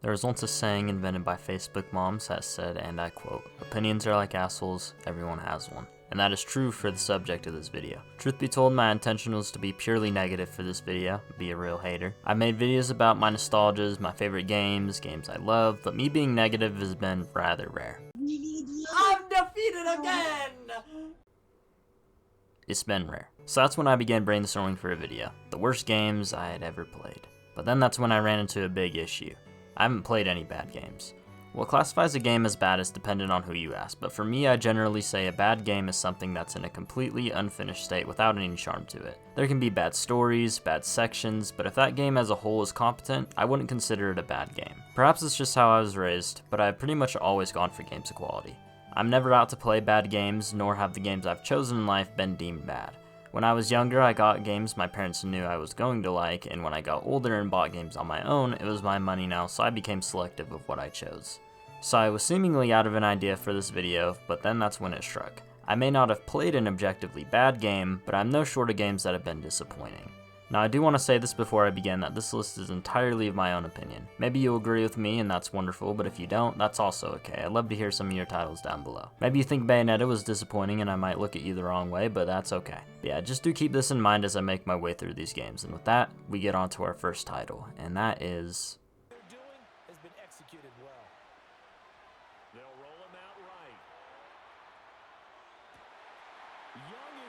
There was once a saying invented by Facebook moms that said, and I quote, "Opinions are like assholes, everyone has one." And that is true for the subject of this video. Truth be told, my intention was to be purely negative for this video, be a real hater. I made videos about my nostalgias, my favorite games, games I love, but me being negative has been rather rare. I'm defeated again! It's been rare. So that's when I began brainstorming for a video, the worst games I had ever played. But then that's when I ran into a big issue. I haven't played any bad games. What classifies a game as bad is dependent on who you ask, but for me I generally say a bad game is something that's in a completely unfinished state without any charm to it. There can be bad stories, bad sections, but if that game as a whole is competent, I wouldn't consider it a bad game. Perhaps it's just how I was raised, but I've pretty much always gone for games of quality. I'm never out to play bad games, nor have the games I've chosen in life been deemed bad. When I was younger, I got games my parents knew I was going to like, and when I got older and bought games on my own, it was my money now, so I became selective of what I chose. So I was seemingly out of an idea for this video, but then that's when it struck. I may not have played an objectively bad game, but I'm no short of games that have been disappointing. Now I do want to say this before I begin that this list is entirely of my own opinion. Maybe you'll agree with me and that's wonderful, but if you don't, that's also okay. I'd love to hear some of your titles down below. Maybe you think Bayonetta was disappointing and I might look at you the wrong way, but that's okay. But yeah, just do keep this in mind as I make my way through these games, and with that, we get on to our first title, and that is...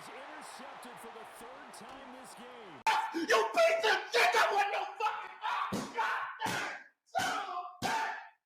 Intercepted for the third time this game. You piece of shit! That wasn't no fucking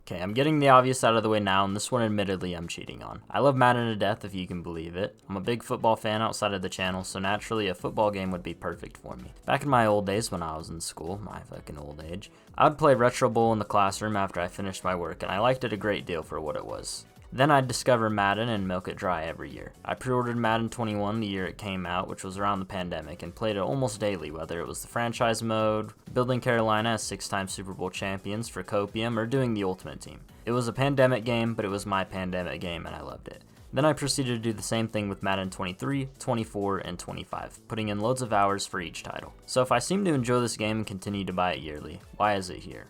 Okay, I'm getting the obvious out of the way now, and this one admittedly I'm cheating on. I love Madden to death, if you can believe it. I'm a big football fan outside of the channel, so naturally a football game would be perfect for me. Back in my old days when I was in school, my fucking old age, I would play Retro Bowl in the classroom after I finished my work, and I liked it a great deal for what it was. Then I'd discover Madden and milk it dry every year. I pre-ordered Madden 21 the year it came out, which was around the pandemic, and played it almost daily, whether it was the franchise mode, building Carolina as 6-time Super Bowl champions for Copium, or doing the Ultimate Team. It was a pandemic game, but it was my pandemic game and I loved it. Then I proceeded to do the same thing with Madden 23, 24, and 25, putting in loads of hours for each title. So if I seem to enjoy this game and continue to buy it yearly, why is it here?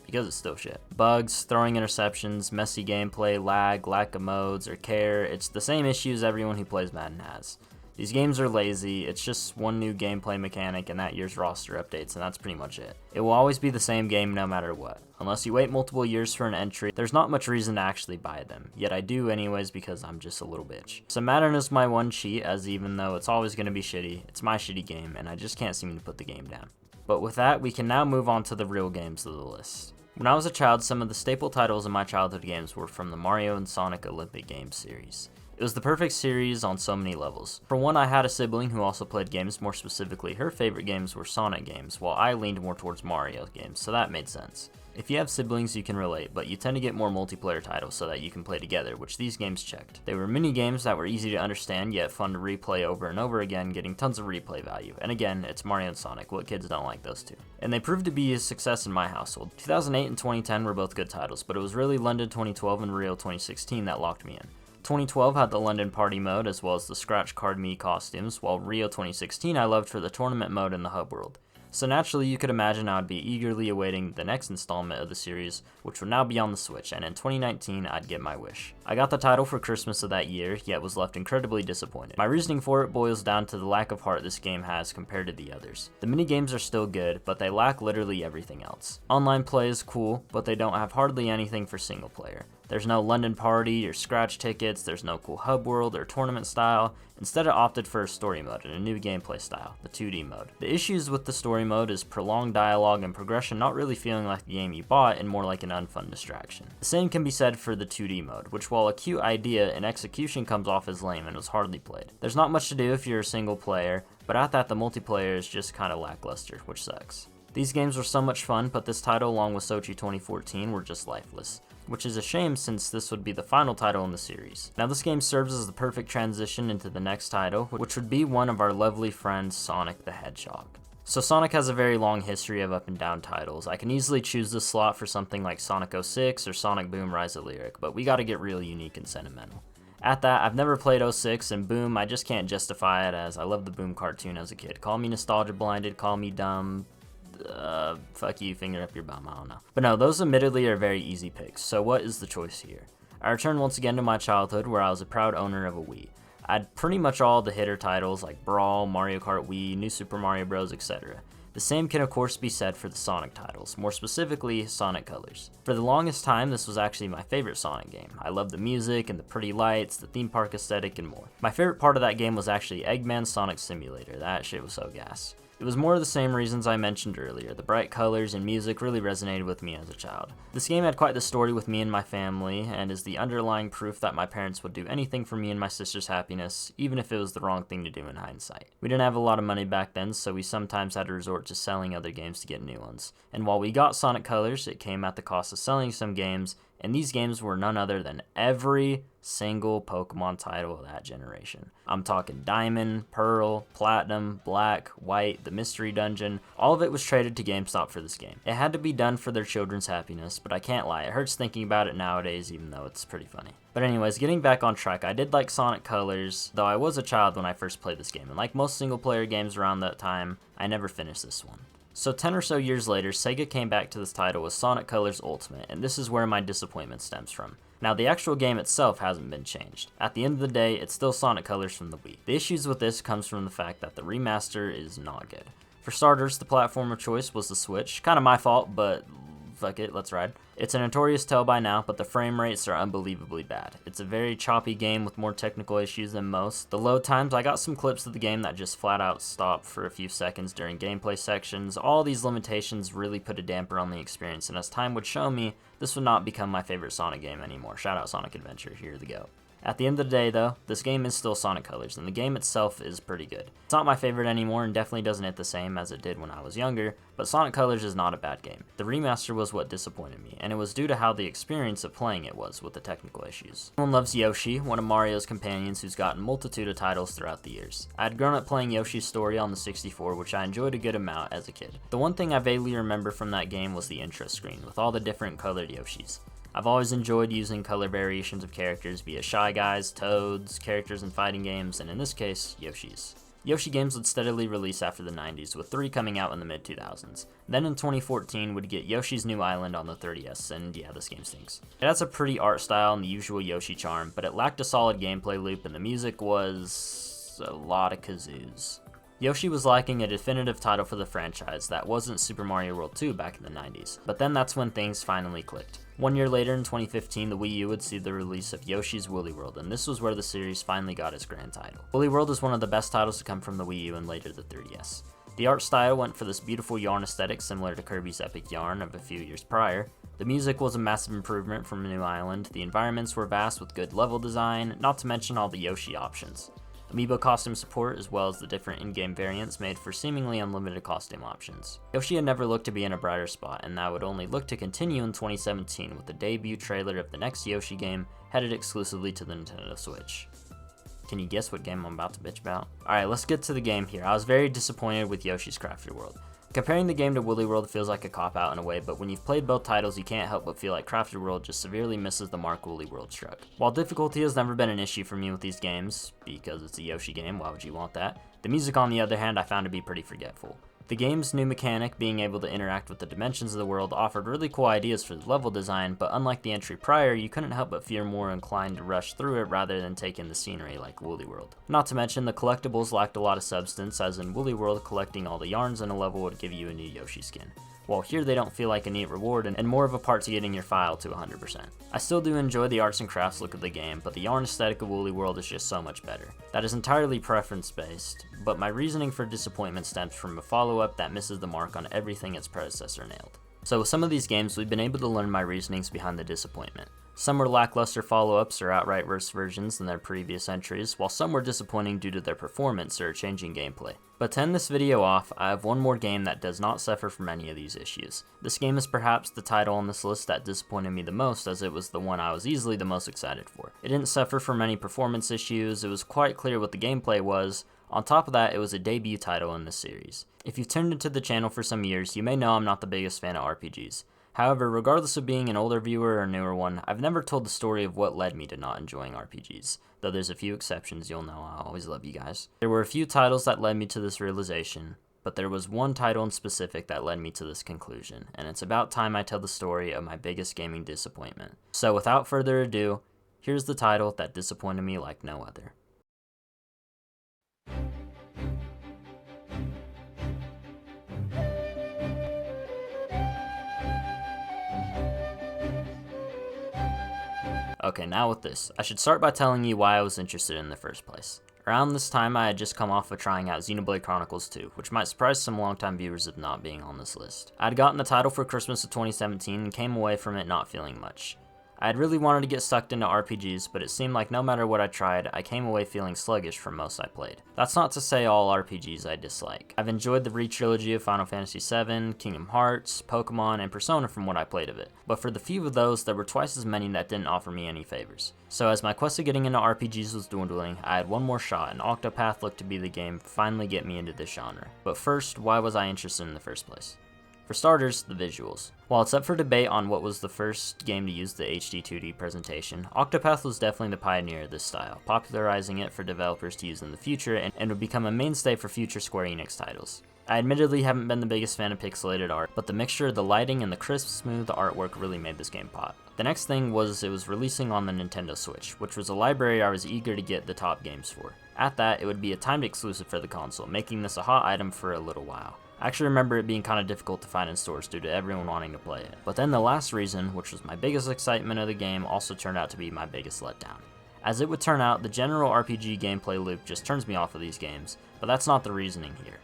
Because it's still shit. Bugs, throwing interceptions, messy gameplay, lag, lack of modes, or care, it's the same issues everyone who plays Madden has. These games are lazy, it's just one new gameplay mechanic and that year's roster updates, and that's pretty much it. It will always be the same game no matter what. Unless you wait multiple years for an entry, there's not much reason to actually buy them, yet I do anyways because I'm just a little bitch. So Madden is my one cheat, as even though it's always going to be shitty, it's my shitty game, and I just can't seem to put the game down. But with that, we can now move on to the real games of the list. When I was a child, some of the staple titles in my childhood games were from the Mario and Sonic Olympic Games series. It was the perfect series on so many levels. For one, I had a sibling who also played games, more specifically her favorite games were Sonic games, while I leaned more towards Mario games, so that made sense. If you have siblings you can relate, but you tend to get more multiplayer titles so that you can play together, which these games checked. They were mini games that were easy to understand yet fun to replay over and over again, getting tons of replay value. And again, it's Mario and Sonic, what kids don't like those two? And they proved to be a success in my household. 2008 and 2010 were both good titles, but it was really London 2012 and Rio 2016 that locked me in. 2012 had the London Party mode as well as the Scratch Card Me costumes, while Rio 2016 I loved for the tournament mode and the hub world. So naturally you could imagine I would be eagerly awaiting the next installment of the series, which would now be on the Switch, and in 2019 I'd get my wish. I got the title for Christmas of that year, yet was left incredibly disappointed. My reasoning for it boils down to the lack of heart this game has compared to the others. The minigames are still good, but they lack literally everything else. Online play is cool, but they don't have hardly anything for single player. There's no London Party or scratch tickets, there's no cool hub world or tournament style. Instead it opted for a story mode and a new gameplay style, the 2D mode. The issues with the story mode is prolonged dialogue and progression not really feeling like the game you bought and more like an unfun distraction. The same can be said for the 2D mode, which while a cute idea, in execution comes off as lame and was hardly played. There's not much to do if you're a single player, but at that the multiplayer is just kinda lackluster, which sucks. These games were so much fun, but this title along with Sochi 2014 were just lifeless, which is a shame since this would be the final title in the series. Now this game serves as the perfect transition into the next title, which would be one of our lovely friends Sonic the Hedgehog. So Sonic has a very long history of up and down titles. I can easily choose this slot for something like Sonic 06 or Sonic Boom Rise of Lyric, but we gotta get real unique and sentimental. At that, I've never played 06, and Boom, I just can't justify it as I love the Boom cartoon as a kid. Call me nostalgia blinded, call me dumb, fuck you, finger up your bum, I don't know. But no, those admittedly are very easy picks, so what is the choice here? I return once again to my childhood where I was a proud owner of a Wii. I had pretty much all the hitter titles like Brawl, Mario Kart Wii, New Super Mario Bros, etc. The same can of course be said for the Sonic titles, more specifically Sonic Colors. For the longest time, this was actually my favorite Sonic game. I loved the music and the pretty lights, the theme park aesthetic, and more. My favorite part of that game was actually Eggman's Sonic Simulator. That shit was so gas. It was more of the same reasons I mentioned earlier. The bright colors and music really resonated with me as a child. This game had quite the story with me and my family, and is the underlying proof that my parents would do anything for me and my sister's happiness, even if it was the wrong thing to do in hindsight. We didn't have a lot of money back then, so we sometimes had to resort to selling other games to get new ones. And while we got Sonic Colors, it came at the cost of selling some games, and these games were none other than every single Pokemon title of that generation. I'm talking Diamond, Pearl, Platinum, Black, White, the Mystery Dungeon. All of it was traded to GameStop for this game. It had to be done for their children's happiness, but I can't lie, it hurts thinking about it nowadays, even though it's pretty funny. But anyways, getting back on track, I did like Sonic Colors, though I was a child when I first played this game, and like most single player games around that time, I never finished this one. So 10 or so years later, Sega came back to this title with Sonic Colors Ultimate, and this is where my disappointment stems from. Now, the actual game itself hasn't been changed. At the end of the day, it's still Sonic Colors from the Wii. The issues with this comes from the fact that the remaster is not good. For starters, the platform of choice was the Switch. Kind of my fault, but fuck it, let's ride. It's a notorious tale by now, but the frame rates are unbelievably bad. It's a very choppy game with more technical issues than most. The load times, I got some clips of the game that just flat out stop for a few seconds during gameplay sections. All these limitations really put a damper on the experience, and as time would show me, this would not become my favorite Sonic game anymore. Shout out Sonic Adventure, here we go. At the end of the day though, this game is still Sonic Colors, and the game itself is pretty good. It's not my favorite anymore and definitely doesn't hit the same as it did when I was younger, but Sonic Colors is not a bad game. The remaster was what disappointed me, and it was due to how the experience of playing it was with the technical issues. Everyone loves Yoshi, one of Mario's companions who's gotten a multitude of titles throughout the years. I had grown up playing Yoshi's Story on the 64, which I enjoyed a good amount as a kid. The one thing I vaguely remember from that game was the intro screen, with all the different colored Yoshis. I've always enjoyed using color variations of characters via Shy Guys, Toads, characters in fighting games, and in this case, Yoshis. Yoshi games would steadily release after the 90s, with 3 coming out in the mid-2000s. Then in 2014, we'd get Yoshi's New Island on the 30S, and yeah, this game stinks. It has a pretty art style and the usual Yoshi charm, but it lacked a solid gameplay loop, and the music was a lot of kazoos. Yoshi was lacking a definitive title for the franchise that wasn't Super Mario World 2 back in the 90s, but then that's when things finally clicked. 1 year later in 2015, the Wii U would see the release of Yoshi's Woolly World, and this was where the series finally got its grand title. Woolly World is one of the best titles to come from the Wii U and later the 3DS. The art style went for this beautiful yarn aesthetic similar to Kirby's Epic Yarn of a few years prior. The music was a massive improvement from New Island, the environments were vast with good level design, not to mention all the Yoshi options. Amiibo costume support, as well as the different in-game variants, made for seemingly unlimited costume options. Yoshi had never looked to be in a brighter spot, and that would only look to continue in 2017 with the debut trailer of the next Yoshi game headed exclusively to the Nintendo Switch. Can you guess what game I'm about to bitch about? Alright, let's get to the game here. I was very disappointed with Yoshi's Crafted World. Comparing the game to Woolly World feels like a cop-out in a way, but when you've played both titles, you can't help but feel like Crafted World just severely misses the mark Woolly World struck. While difficulty has never been an issue for me with these games, because it's a Yoshi game, why would you want that? The music, on the other hand, I found to be pretty forgetful. The game's new mechanic, being able to interact with the dimensions of the world, offered really cool ideas for the level design, but unlike the entry prior, you couldn't help but feel more inclined to rush through it rather than take in the scenery like Woolly World. Not to mention, the collectibles lacked a lot of substance, as in Woolly World, collecting all the yarns in a level would give you a new Yoshi skin. While here they don't feel like a neat reward and more of a part to getting your file to 100%. I still do enjoy the arts and crafts look of the game, but the yarn aesthetic of Woolly World is just so much better. That is entirely preference based, but my reasoning for disappointment stems from a follow-up that misses the mark on everything its predecessor nailed. So with some of these games, we've been able to learn my reasonings behind the disappointment. Some were lackluster follow-ups or outright worse versions than their previous entries, while some were disappointing due to their performance or changing gameplay. But to end this video off, I have one more game that does not suffer from any of these issues. This game is perhaps the title on this list that disappointed me the most, as it was the one I was easily the most excited for. It didn't suffer from any performance issues, it was quite clear what the gameplay was. On top of that, it was a debut title in this series. If you've tuned into the channel for some years, you may know I'm not the biggest fan of RPGs. However, regardless of being an older viewer or a newer one, I've never told the story of what led me to not enjoying RPGs. Though there's a few exceptions, you'll know I always love you guys. There were a few titles that led me to this realization, But there was one title in specific that led me to this conclusion, and it's about time I tell the story of my biggest gaming disappointment. So without further ado, here's the title that disappointed me like no other. Okay, now with this, I should start by telling you why I was interested in the first place. Around this time, I had just come off of trying out Xenoblade Chronicles 2, which might surprise some longtime viewers of not being on this list. I had gotten the title for Christmas of 2017 and came away from it not feeling much. I had really wanted to get sucked into RPGs, but it seemed like no matter what I tried, I came away feeling sluggish from most I played. That's not to say all RPGs I dislike. I've enjoyed the re-trilogy of Final Fantasy VII, Kingdom Hearts, Pokemon, and Persona from what I played of it, but for the few of those, there were twice as many that didn't offer me any favors. So as my quest of getting into RPGs was dwindling, I had one more shot, and Octopath looked to be the game to finally get me into this genre. But first, why was I interested in the first place? For starters, the visuals. While it's up for debate on what was the first game to use the HD 2D presentation, Octopath was definitely the pioneer of this style, popularizing it for developers to use in the future and would become a mainstay for future Square Enix titles. I admittedly haven't been the biggest fan of pixelated art, but the mixture of the lighting and the crisp, smooth artwork really made this game pop. The next thing was it was releasing on the Nintendo Switch, which was a library I was eager to get the top games for. At that, it would be a timed exclusive for the console, making this a hot item for a little while. I actually remember it being kind of difficult to find in stores due to everyone wanting to play it. But then the last reason, which was my biggest excitement of the game, also turned out to be my biggest letdown. As it would turn out, the general RPG gameplay loop just turns me off of these games, but that's not the reasoning here.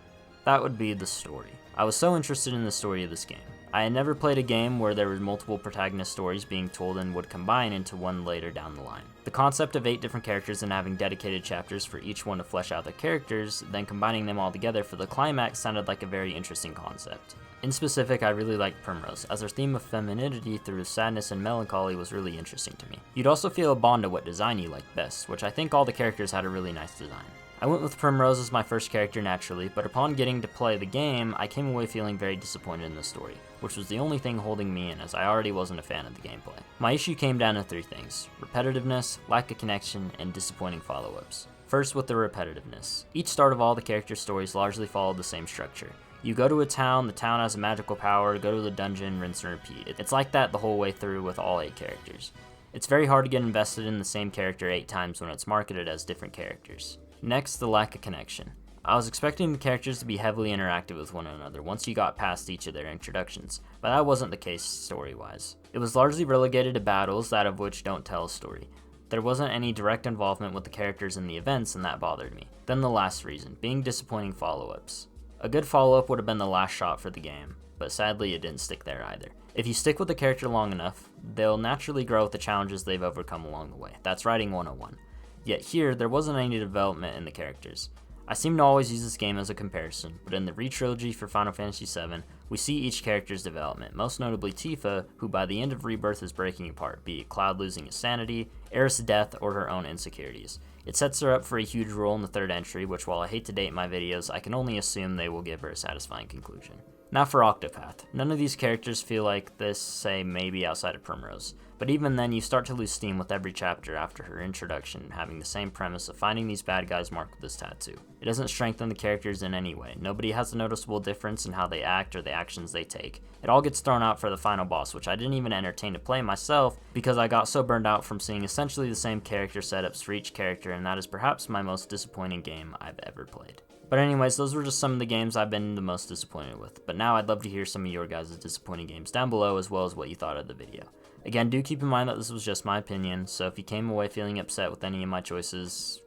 That would be the story. I was so interested in the story of this game. I had never played a game where there were multiple protagonist stories being told and would combine into one later down the line. The concept of 8 different characters and having dedicated chapters for each one to flesh out their characters, then combining them all together for the climax sounded like a very interesting concept. In specific, I really liked Primrose, as her theme of femininity through sadness and melancholy was really interesting to me. You'd also feel a bond to what design you liked best, which I think all the characters had a really nice design. I went with Primrose as my first character naturally, but upon getting to play the game, I came away feeling very disappointed in the story, which was the only thing holding me in as I already wasn't a fan of the gameplay. My issue came down to 3 things: repetitiveness, lack of connection, and disappointing follow-ups. First with the repetitiveness. Each start of all the character stories largely followed the same structure. You go to a town, the town has a magical power, go to the dungeon, rinse and repeat. It's like that the whole way through with all 8 characters. It's very hard to get invested in the same character 8 times when it's marketed as different characters. Next, the lack of connection. I was expecting the characters to be heavily interactive with one another once you got past each of their introductions, but that wasn't the case story-wise. It was largely relegated to battles, that of which don't tell a story. There wasn't any direct involvement with the characters in the events, and that bothered me. Then the last reason, being disappointing follow-ups. A good follow-up would have been the last shot for the game, but sadly it didn't stick there either. If you stick with the character long enough, they'll naturally grow with the challenges they've overcome along the way. That's writing 101. Yet here, there wasn't any development in the characters. I seem to always use this game as a comparison, but in the re-trilogy for Final Fantasy VII, we see each character's development, most notably Tifa, who by the end of Rebirth is breaking apart, be it Cloud losing his sanity, Aerith's death, or her own insecurities. It sets her up for a huge role in the 3rd entry, which while I hate to date my videos, I can only assume they will give her a satisfying conclusion. Now for Octopath. None of these characters feel like this, say maybe outside of Primrose. But even then, you start to lose steam with every chapter after her introduction, having the same premise of finding these bad guys marked with this tattoo. It doesn't strengthen the characters in any way. Nobody has a noticeable difference in how they act or the actions they take. It all gets thrown out for the final boss, which I didn't even entertain to play myself because I got so burned out from seeing essentially the same character setups for each character, and that is perhaps my most disappointing game I've ever played. But anyways, those were just some of the games I've been the most disappointed with. But now I'd love to hear some of your guys' disappointing games down below, as well as what you thought of the video. Again, do keep in mind that this was just my opinion, so if you came away feeling upset with any of my choices,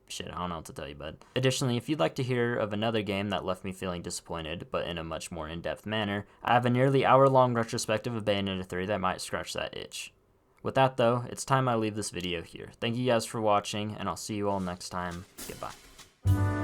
shit, I don't know what to tell you, bud. Additionally, if you'd like to hear of another game that left me feeling disappointed, but in a much more in-depth manner, I have a nearly hour-long retrospective of Bayonetta 3 that might scratch that itch. With that though, it's time I leave this video here. Thank you guys for watching, and I'll see you all next time. Goodbye.